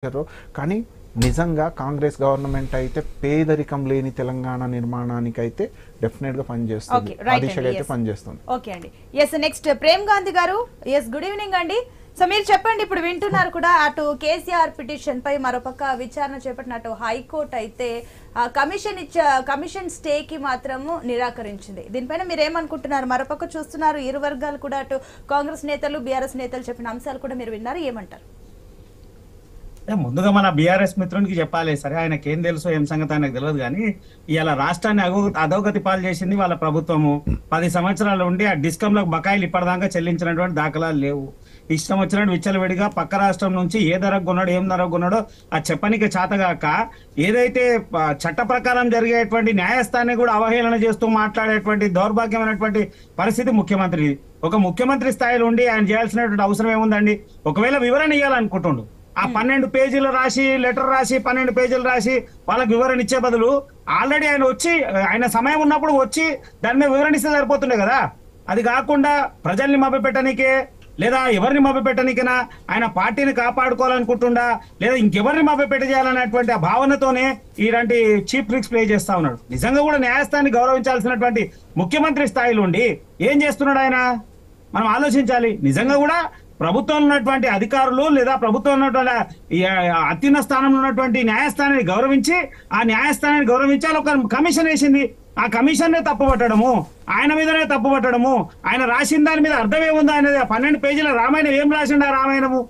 కానీ నిజంగా కాంగ్రెస్ గవర్నమెంట్ అయితే పేదరికం లేని తెలంగాణ నిర్మాణానికి అయితే డెఫినెట్ గా పనిచేస్తుంది. ఆ దిశగా అయితే పనిచేస్తుంది. ఓకే అండి. ఎస్, నెక్స్ట్ ప్రేమ్ గాంధీ గారు. ఎస్, గుడ్ ఈవినింగ్ అండి. సో మీరు చెప్పండి, ఇప్పుడు వింటున్నారు కూడా, అటు కేసీఆర్ పిటిషన్ పై మరోపక్క విచారణ చేపట్టినట్టు హైకోర్టు అయితే కమిషన్ స్టే కి మాత్రము నిరాకరించింది. దీనిపైన మీరు ఏమనుకుంటున్నారు? మరోపక్క చూస్తున్నారు ఇరు వర్గాలు కూడా, అటు కాంగ్రెస్ నేతలు బీఆర్ఎస్ నేతలు చెప్పిన అంశాలు కూడా మీరు విన్నారు, ఏమంటారు? ముందుగా మన బీఆర్ఎస్ మిత్రునికి చెప్పాలి, సరే ఆయనకి ఏం తెలుసో ఏం సంగతి ఆయనకు తెలియదు, కానీ ఇవాళ రాష్ట్రాన్ని అధోగతి పాలు చేసింది వాళ్ళ ప్రభుత్వము. 10 సంవత్సరాలు ఉండి ఆ డిస్కంలకు బకాయిలు ఇప్పటిదాకా చెల్లించినటువంటి దాఖలాలు లేవు. ఇష్టం వచ్చినట్టు విచ్చలవిడిగా పక్క రాష్ట్రం నుంచి ఏ ధరకు కొన్నాడు ఏం ధరకు కొన్నాడో ఆ చెప్పనికి చేతగాక ఏదైతే చట్ట ప్రకారం జరిగేటువంటి న్యాయస్థానాన్ని కూడా అవహేళన చేస్తూ మాట్లాడేటువంటి దౌర్భాగ్యమైనటువంటి పరిస్థితి ముఖ్యమంత్రి. ఒక ముఖ్యమంత్రి స్థాయిలో ఉండి ఆయన చేయాల్సినటువంటి అవసరం ఏముందండి? ఒకవేళ వివరణ ఇవ్వాలనుకుంటుండు, ఆ 12 పేజీలు రాసి లెటర్ రాసి 12 పేజీలు రాసి వాళ్ళకి వివరణ ఇచ్చే బదులు ఆల్రెడీ ఆయన వచ్చి ఆయన సమయం ఉన్నప్పుడు వచ్చి దాని మీద వివరణ ఇస్తే సరిపోతుండే కదా. అది కాకుండా ప్రజల్ని మభ్యపెట్టడానికే లేదా ఎవరిని మభ్యపెట్టడానికైనా ఆయన పార్టీని కాపాడుకోవాలనుకుంటుండా లేదా ఇంకెవరిని మభ్యపెట్ట చేయాలనేటువంటి ఆ భావనతోనే ఇలాంటి చీప్ ట్రిక్స్ ప్లే చేస్తా ఉన్నాడు. నిజంగా కూడా న్యాయస్థానాన్ని గౌరవించాల్సినటువంటి ముఖ్యమంత్రి స్థాయిలో ఉండి ఏం చేస్తున్నాడు ఆయన? మనం ఆలోచించాలి. నిజంగా కూడా ప్రభుత్వంలో ఉన్నటువంటి అధికారులు లేదా ప్రభుత్వం ఉన్నటువంటి అత్యున్నత స్థానంలో ఉన్నటువంటి న్యాయస్థానాన్ని గౌరవించి ఆ న్యాయస్థానాన్ని గౌరవించాలి. ఒక కమిషన్ వేసింది, ఆ కమిషన్ నే తప్పుపట్టడము, ఆయన మీదనే తప్పుపట్టడము, ఆయన రాసిన దాని మీద అర్థం ఏముందో? ఆయన 12 పేజీల రామాయణం ఏం రాసిండు? ఆ రామాయణము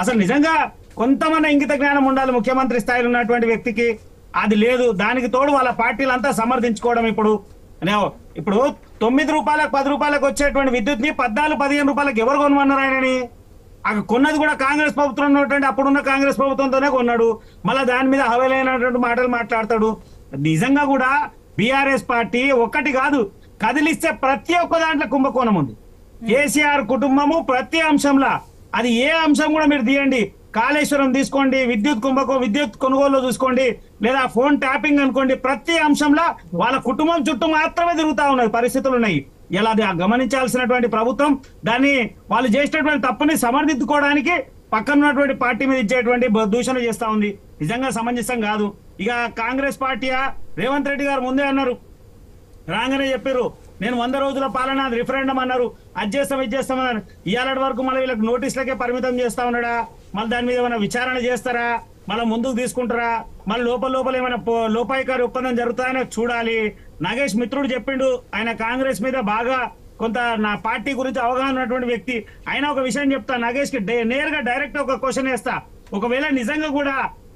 అసలు నిజంగా కొంతమంది ఇంగిత జ్ఞానం ఉండాలి ముఖ్యమంత్రి స్థాయిలో ఉన్నటువంటి వ్యక్తికి, అది లేదు. దానికి తోడు వాళ్ళ పార్టీలంతా సమర్థించుకోవడం. ఇప్పుడు 9 రూపాయలకు 10 రూపాయలకు వచ్చేటువంటి విద్యుత్ ని 14-15 రూపాయలకు ఎవరు కొనమన్నారు? ఆయనని కొన్నది కూడా కాంగ్రెస్ ప్రభుత్వం ఉన్నటువంటి అప్పుడున్న కాంగ్రెస్ ప్రభుత్వంతోనే కొన్నాడు. మళ్ళీ దాని మీద హవేలైనటువంటి మాటలు మాట్లాడతాడు. నిజంగా కూడా బీఆర్ఎస్ పార్టీ ఒక్కటి కాదు, కదిలిస్తే ప్రతి ఒక్క దాంట్లో కుంభకోణం ఉంది. కేసీఆర్ కుటుంబము ప్రతి అంశంలో, అది ఏ అంశం కూడా మీరు తీయండి, కాళేశ్వరం తీసుకోండి, విద్యుత్ కొనుగోలు చూసుకోండి, లేదా ఫోన్ ట్యాపింగ్ అనుకోండి, ప్రతి అంశంలో వాళ్ళ కుటుంబం చుట్టూ మాత్రమే తిరుగుతా ఉన్నాయి పరిస్థితులు ఉన్నాయి. ఇలా అది గమనించాల్సినటువంటి ప్రభుత్వం దాన్ని వాళ్ళు చేసినటువంటి తప్పుని సమర్థించుకోవడానికి పక్కన ఉన్నటువంటి పార్టీ మీద ఇచ్చేటువంటి దూషణ చేస్తా ఉంది. నిజంగా సమంజసం కాదు. ఇక కాంగ్రెస్ పార్టీయా, రేవంత్ రెడ్డి గారు ముందే అన్నారు, రాగానే చెప్పారు నేను 100 రోజుల పాలన రిఫరెండం అన్నారు, అది చేస్తాం ఇది చేస్తామన్నారు. ఇవాళ వరకు మళ్ళీ వీళ్ళకి నోటీసులకే పరిమితం చేస్తా ఉన్నాడా? మళ్ళీ దాని మీద ఏమైనా విచారణ చేస్తారా? మళ్ళీ ముందుకు తీసుకుంటారా? మళ్ళీ లోపల ఏమైనా లోపాయికారి ఒప్పందం జరుగుతాయని చూడాలి. నాగేష్ మిత్రుడు చెప్పిండు, ఆయన కాంగ్రెస్ మీద బాగా కొంత నా పార్టీ గురించి అవగాహన ఉన్నటువంటి వ్యక్తి. ఆయన ఒక విషయం చెప్తా, నాగేష్ కి నేరుగా డైరెక్ట్ ఒక క్వశ్చన్ వేస్తా. ఒకవేళ నిజంగా కూడా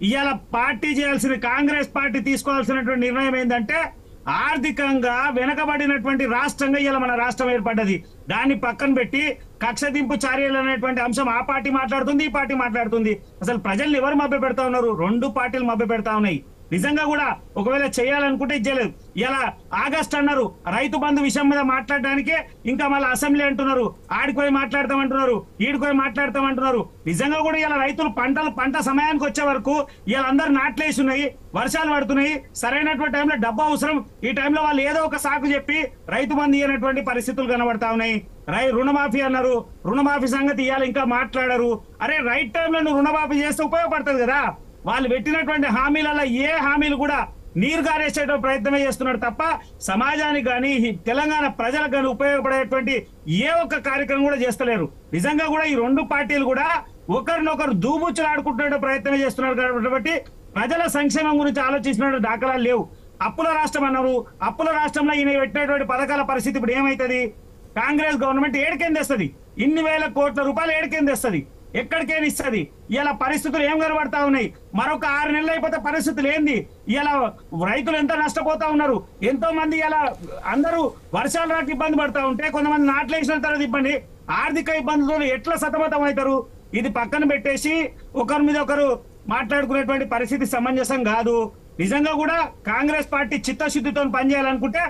ఇవాళ పార్టీ చేయాల్సిన కాంగ్రెస్ పార్టీ తీసుకోవాల్సినటువంటి నిర్ణయం ఏంటంటే, ఆర్థికంగా వెనకబడినటువంటి రాష్ట్రంగా ఇలా మన రాష్ట్రం ఏర్పడ్డది, దాన్ని పక్కన పెట్టి కక్షదింపు చర్యలు అనేటువంటి అంశం ఆ పార్టీ మాట్లాడుతుంది, ఈ పార్టీ మాట్లాడుతుంది. అసలు ప్రజల్ని ఎవరు మభ్య పెడతా ఉన్నారు? 2 పార్టీలు మభ్య పెడతా ఉన్నాయి. నిజంగా కూడా ఒకవేళ చేయాలనుకుంటే ఇచ్చేయలేదు. ఇలా ఆగస్ట్ అన్నారు, రైతు బంధు విషయం మీద మాట్లాడడానికే ఇంకా మళ్ళీ అసెంబ్లీ అంటున్నారు, ఆడిపోయి మాట్లాడతామంటున్నారు, ఈడిపోయి మాట్లాడతామంటున్నారు. నిజంగా కూడా ఇలా రైతులు పంట సమయానికి వచ్చే వరకు ఇలా అందరు నాట్లేసి ఉన్నాయి, వర్షాలు పడుతున్నాయి, సరైనటువంటి టైంలో డబ్బు అవసరం. ఈ టైంలో వాళ్ళు ఏదో ఒక సాకు చెప్పి రైతు బంధు ఇవ్వనటువంటి పరిస్థితులు కనబడతా ఉన్నాయి. రుణమాఫీ అన్నారు, రుణమాఫీ సంగతి ఇవాళ ఇంకా మాట్లాడరు. అరే రైట్ టైంలో నువ్వు రుణమాఫీ చేస్తే ఉపయోగపడుతుంది కదా. వాళ్ళు పెట్టినటువంటి హామీలలో ఏ హామీలు కూడా నీరు గారేసే ప్రయత్నమే చేస్తున్నాడు తప్ప సమాజానికి కానీ తెలంగాణ ప్రజలకు కానీ ఉపయోగపడేటువంటి ఏ ఒక్క కార్యక్రమం కూడా చేస్తలేరు. నిజంగా కూడా ఈ 2 పార్టీలు కూడా ఒకరినొకరు దూబుచ్చులు ఆడుకుంటున్న ప్రయత్నమే చేస్తున్నారు కాబట్టి ప్రజల సంక్షేమం గురించి ఆలోచించిన దాఖలాలు లేవు. అప్పుల రాష్ట్రం అన్నారు, అప్పుల రాష్ట్రంలో ఈయన పెట్టినటువంటి పథకాల పరిస్థితి ఇప్పుడు ఏమైతుంది? కాంగ్రెస్ గవర్నమెంట్ ఏడికేం తెస్తుంది? ఇన్ని వేల కోట్ల రూపాయలు ఏడికేం తెస్తుంది? ఎక్కడికేం ఇస్తుంది? ఇలా పరిస్థితులు ఏం కనబడతా ఉన్నాయి? మరొక 6 నెలలు అయిపోతే పరిస్థితులు ఏంది? ఇలా రైతులు ఎంత నష్టపోతా ఉన్నారు. ఎంతో మంది ఇలా అందరూ వర్షాలు రాక ఇబ్బంది పడతా ఉంటే, కొంతమంది నాట్లేసిన తర్వాత ఇబ్బంది, ఆర్థిక ఇబ్బందులతో ఎట్లా సతమతం అవుతారు? ఇది పక్కన పెట్టేసి ఒకరి మీద ఒకరు మాట్లాడుకునేటువంటి పరిస్థితి సమంజసం కాదు. నిజంగా కూడా కాంగ్రెస్ పార్టీ చిత్తశుద్ధితో పనిచేయాలనుకుంటే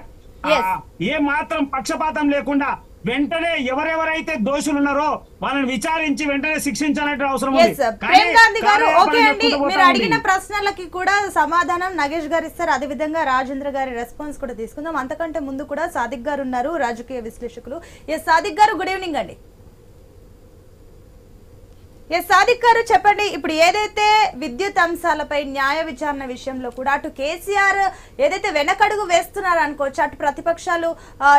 ఏ మాత్రం పక్షపాతం లేకుండా వెంటనే ఎవరెవరైతే దోషులు ఉన్నారో వాళ్ళని విచారించి వెంటనే శిక్షించాలంటే అవసరం ఉంది. ప్రేమ్ గాంధీ గారు, ఓకే అండి, మీరు అడిగిన ప్రశ్నలకి కూడా సమాధానం నగేష్ గారు ఇస్తారు. అదే విధంగా రాజేంద్ర గారి రెస్పాన్స్ కూడా తీసుకుందాం. అంతకంటే ముందు కూడా సాదిక్ గారు ఉన్నారు, రాజకీయ విశ్లేషకులు. సాదిక్ గారు, గుడ్ ఈవినింగ్ అండి. ఎస్ సాదిక్ గారు చెప్పండి, ఇప్పుడు ఏదైతే విద్యుత్ అంశాలపై న్యాయ విచారణ విషయంలో కూడా అటు కేసీఆర్ ఏదైతే వెనకడుగు వేస్తున్నారు అనుకోవచ్చు, అటు ప్రతిపక్షాలు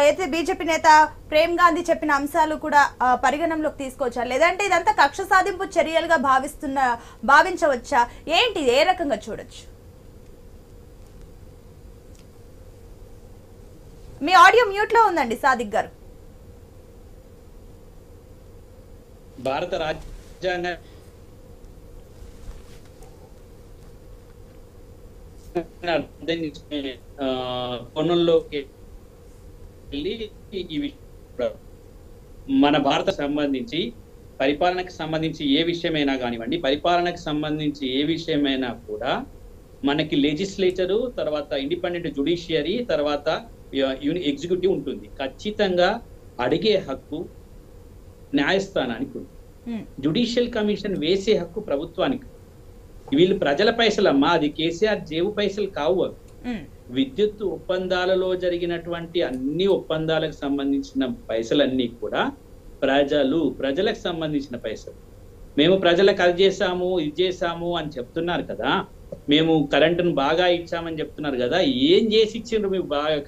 ఏదైతే బీజేపీ నేత ప్రేమ్ గాంధీ చెప్పిన అంశాలు కూడా పరిగణనలోకి తీసుకోవచ్చా, లేదంటే ఇదంతా కక్ష సాధింపు చర్యలుగా భావించవచ్చా, ఏంటి ఏ రకంగా చూడొచ్చు? మీ ఆడియో మ్యూట్ లో ఉందండి సాదిక్ గారు. భారత రాజ్యాంగ కోణంలోకి వెళ్ళి ఈ విషయం మన భారత సంబంధించి పరిపాలనకు సంబంధించి ఏ విషయమైనా కానివ్వండి, పరిపాలనకు సంబంధించి ఏ విషయమైనా కూడా మనకి లెజిస్లేచరు, తర్వాత ఇండిపెండెంట్ జుడిషియరీ, తర్వాత ఎగ్జిక్యూటివ్ ఉంటుంది. ఖచ్చితంగా అడిగే హక్కు న్యాయస్థానానికి ఉంది. జ్యుడిషియల్ కమిషన్ వేసే హక్కు ప్రభుత్వానికి. వీళ్ళు ప్రజల పైసలమ్మా, అది కేసీఆర్ జేబు పైసలు కావు. విద్యుత్ ఒప్పందాలలో జరిగినటువంటి అన్ని ఒప్పందాలకు సంబంధించిన పైసలన్నీ కూడా ప్రజలకు సంబంధించిన పైసలు. మేము ప్రజలకు అది చేసాము ఇది చేసాము అని చెప్తున్నారు కదా, మేము కరెంటును బాగా ఇచ్చామని చెప్తున్నారు కదా, ఏం చేసి ఇచ్చిండ్రు మీకు బాగా